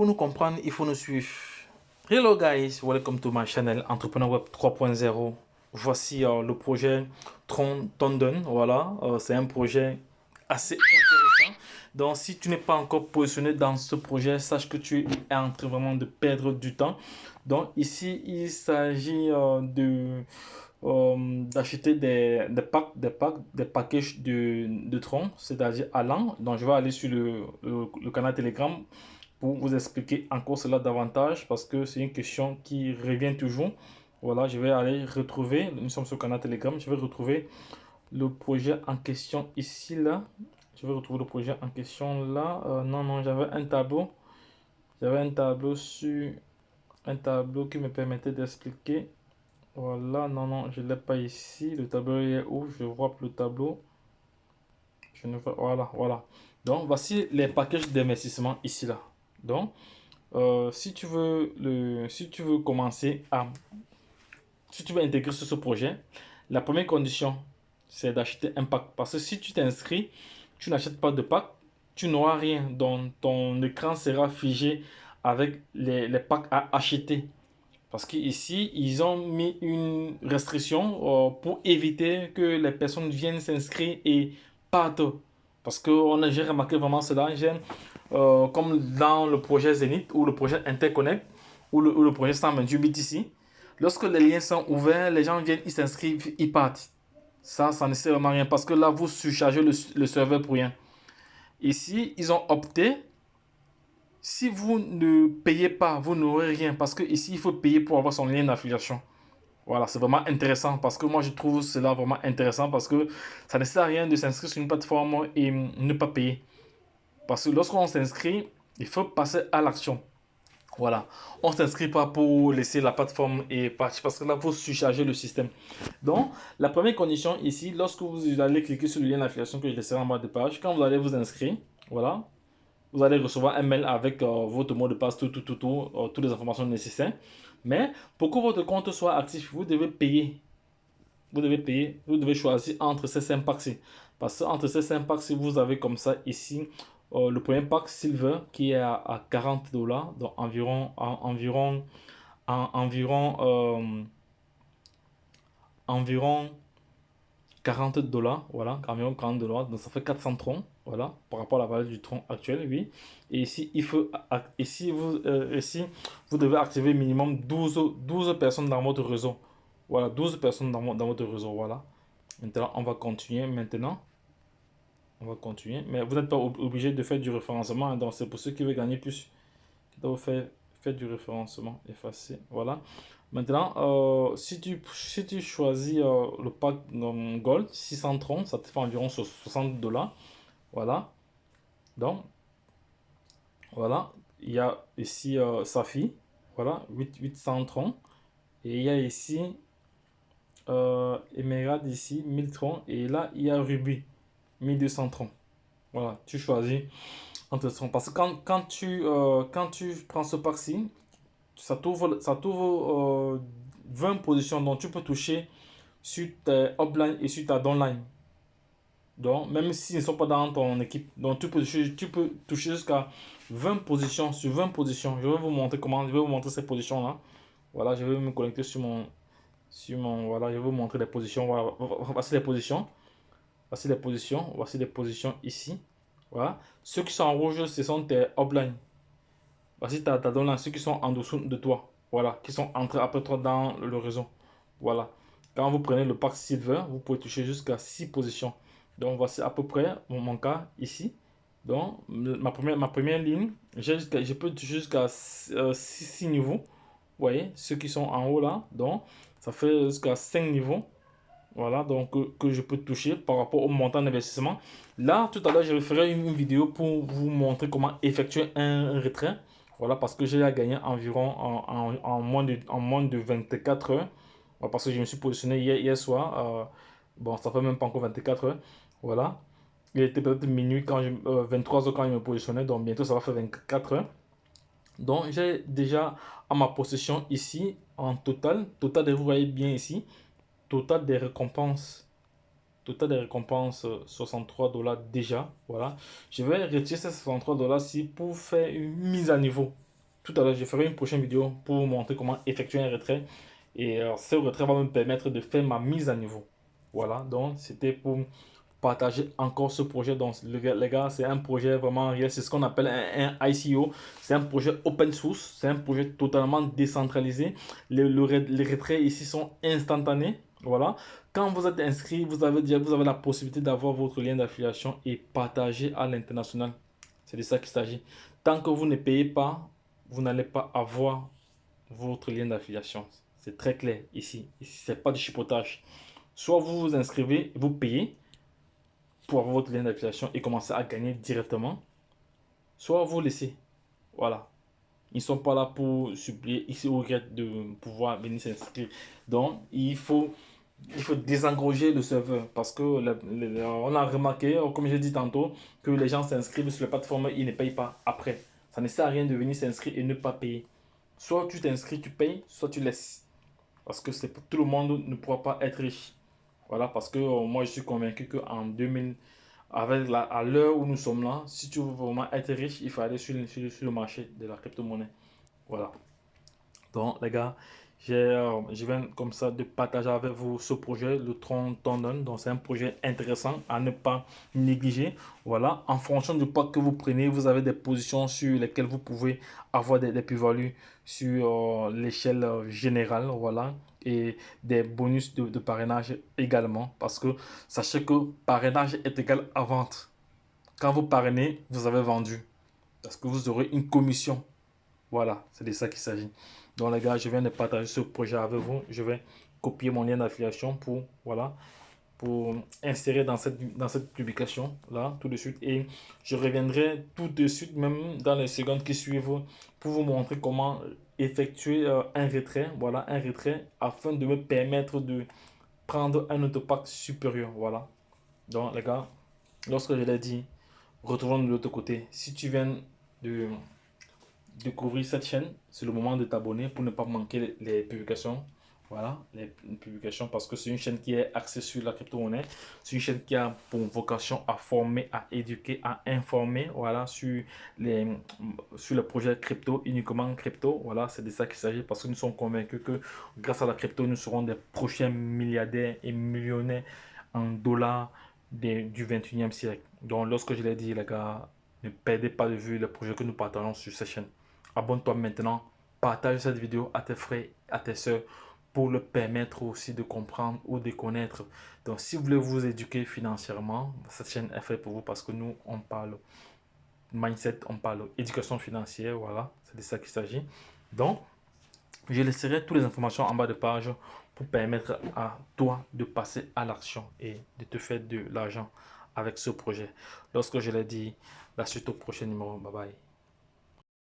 pour nous comprendre, il faut nous suivre. Hello guys, welcome to my channel Entrepreneur Web 3.0. Voici le projet Tron Tondon. Voilà, c'est un projet assez intéressant. Donc si tu n'es pas encore positionné dans ce projet, sache que tu es en train vraiment de perdre du temps. Donc ici, il s'agit d'acheter des packages de Tron, c'est-à-dire allant. Donc je vais aller sur le canal Telegram pour vous expliquer encore cela davantage parce que c'est une question qui revient toujours. Voilà, je vais aller retrouver, nous sommes sur le canal Telegram, je vais retrouver le projet en question ici, là. Je vais retrouver le projet en question là. Non, j'avais un tableau. J'avais un tableau qui me permettait d'expliquer. Voilà, non, je ne l'ai pas ici. Le tableau est où? Je vois plus le tableau. Je ne vois, voilà. Donc, voici les packages d'investissement ici, là. Donc, si tu veux commencer si tu veux intégrer sur ce projet, la première condition, c'est d'acheter un pack. Parce que si tu t'inscris, tu n'achètes pas de pack, tu n'auras rien. Donc, ton écran sera figé avec les packs à acheter. Parce qu'ici, ils ont mis une restriction pour éviter que les personnes viennent s'inscrire et partent. Parce que j'ai remarqué vraiment cela. Comme dans le projet Zenith ou le projet Interconnect ou le projet 128 BTC, lorsque les liens sont ouverts, les gens viennent, ils s'inscrivent, ils partent. Ça ne sert vraiment à rien parce que là, vous surchargez le serveur pour rien. Ici, ils ont opté. Si vous ne payez pas, vous n'aurez rien parce que ici, il faut payer pour avoir son lien d'affiliation. Voilà, c'est vraiment intéressant parce que moi, je trouve cela vraiment intéressant parce que ça ne sert à rien de s'inscrire sur une plateforme et ne pas payer. Parce que lorsqu'on s'inscrit, il faut passer à l'action. Voilà, on ne s'inscrit pas pour laisser la plateforme et partir parce que là, vous surchargez le système. Donc, la première condition ici, lorsque vous allez cliquer sur le lien d'affiliation que je laisserai en bas de page, quand vous allez vous inscrire, voilà, vous allez recevoir un mail avec votre mot de passe, toutes les informations nécessaires. Mais pour que votre compte soit actif, vous devez payer. Vous devez choisir entre ces 5 packs-ci. Parce que entre ces 5 packs, si vous avez comme ça ici, le premier pack Silver qui est à 40 $, donc environ 40 $, voilà, environ 40 $, donc ça fait 400 troncs, voilà, par rapport à la valeur du tronc actuel, oui. Et ici, ici, vous devez activer minimum 12 personnes dans votre réseau. Voilà, 12 personnes dans votre réseau, voilà. Maintenant, on va continuer maintenant. On va continuer, mais vous n'êtes pas obligé de faire du référencement, hein, donc c'est pour ceux qui veulent gagner plus. Donc, faire du référencement, effacer, voilà. Maintenant, si tu choisis le pack Gold 630, ça te fait environ 60 $. Voilà. Donc, voilà. Il y a ici Safi, voilà, 830. Et il y a ici Emerald ici, 1030. Et là, il y a Ruby, 1230. Voilà, tu choisis entre ce. Parce que quand tu prends ce pack-ci, ça t'ouvre 20 positions dont tu peux toucher sur tes upline et sur ta downline. Donc, même s'ils ne sont pas dans ton équipe, donc tu peux toucher jusqu'à 20 positions sur 20 positions. Je vais vous montrer comment, je vais vous montrer ces positions-là. Voilà, je vais me connecter voilà, je vais vous montrer les positions. Voilà, voici les positions. Voici les positions ici. Voilà. Ceux qui sont en rouge, ce sont tes uplines. Voici ta downline, ceux qui sont en dessous de toi. Voilà, qui sont entrés après toi dans le réseau. Voilà. Quand vous prenez le pack Silver, vous pouvez toucher jusqu'à 6 positions. Donc voici à peu près mon cas ici. Donc ma première ligne, je peux toucher jusqu'à 6 niveaux. Vous voyez, ceux qui sont en haut là. Donc ça fait jusqu'à 5 niveaux. Voilà, donc que je peux toucher par rapport au montant d'investissement. Là, tout à l'heure, je ferai une vidéo pour vous montrer comment effectuer un retrait. Voilà, parce que j'ai gagné environ en moins de 24 heures. Parce que je me suis positionné hier soir. Bon, ça fait même pas encore 24 heures. Voilà. Il était peut-être minuit 23 heures quand je me positionnais. Donc bientôt, ça va faire 24 heures. Donc, j'ai déjà à ma possession ici, en total, vous voyez bien ici, total des récompenses. 63 $ déjà. Voilà. Je vais retirer ces 63 $ ci pour faire une mise à niveau. tout à l'heure, je ferai une prochaine vidéo pour vous montrer comment effectuer un retrait. Et ce retrait va me permettre de faire ma mise à niveau. Voilà, donc c'était pour partager encore ce projet. Donc, les gars, c'est un projet vraiment réel. C'est ce qu'on appelle un ICO. C'est un projet open source. C'est un projet totalement décentralisé. Les retraits ici sont instantanés. Voilà. Quand vous êtes inscrit, vous avez la possibilité d'avoir votre lien d'affiliation et partager à l'international. C'est de ça qu'il s'agit. Tant que vous ne payez pas, vous n'allez pas avoir votre lien d'affiliation. C'est très clair ici. Ici, c'est pas de chipotage. Soit vous vous inscrivez, vous payez pour avoir votre lien d'affiliation et commencer à gagner directement, soit vous laissez. Voilà. Ils ne sont pas là pour supplier X ou Y de pouvoir venir s'inscrire. Donc, il faut désengorger le serveur parce que on a remarqué, comme j'ai dit tantôt, que les gens s'inscrivent sur la plateforme et ils ne payent pas après. Ça ne sert à rien de venir s'inscrire et ne pas payer. Soit tu t'inscris, tu payes, soit tu laisses. Parce que tout le monde ne pourra pas être riche. Voilà, parce que moi je suis convaincu qu'en 2000, à l'heure où nous sommes là, si tu veux vraiment être riche, il faut aller sur le marché de la crypto-monnaie. Voilà. Donc, les gars, je viens comme ça de partager avec vous ce projet, le Tron Tondon. Donc, c'est un projet intéressant à ne pas négliger. Voilà. En fonction du pack que vous prenez, vous avez des positions sur lesquelles vous pouvez avoir des plus-values sur l'échelle générale. Voilà. Et des bonus de parrainage également. Parce que sachez que parrainage est égal à vente. Quand vous parrainez, vous avez vendu. Parce que vous aurez une commission. Voilà, c'est de ça qu'il s'agit. Donc les gars, je viens de partager ce projet avec vous. Je vais copier mon lien d'affiliation pour, voilà, pour insérer dans cette publication là tout de suite. Et je reviendrai tout de suite, même dans les secondes qui suivent, pour vous montrer comment effectuer un retrait. Voilà, un retrait afin de me permettre de prendre un autopack supérieur. Voilà. Donc les gars, lorsque je l'ai dit, retrouvons de l'autre côté. Si tu viens de découvrir cette chaîne, c'est le moment de t'abonner pour ne pas manquer les publications. Voilà, les publications parce que c'est une chaîne qui est axée sur la crypto-monnaie. C'est une chaîne qui a pour vocation à former, à éduquer, à informer. Voilà, sur les projets crypto, uniquement crypto. Voilà, c'est de ça qu'il s'agit parce que nous sommes convaincus que grâce à la crypto, nous serons des prochains milliardaires et millionnaires en dollars du 21e siècle. Donc, lorsque je l'ai dit, les gars, ne perdez pas de vue les projets que nous partageons sur cette chaîne. Abonne-toi maintenant, partage cette vidéo à tes frères, à tes soeurs pour leur permettre aussi de comprendre ou de connaître. Donc, si vous voulez vous éduquer financièrement, cette chaîne est faite pour vous parce que nous, on parle mindset, on parle éducation financière, voilà, c'est de ça qu'il s'agit. Donc, je laisserai toutes les informations en bas de page pour permettre à toi de passer à l'action et de te faire de l'argent avec ce projet. Lorsque je l'ai dit, la suite au prochain numéro. Bye bye.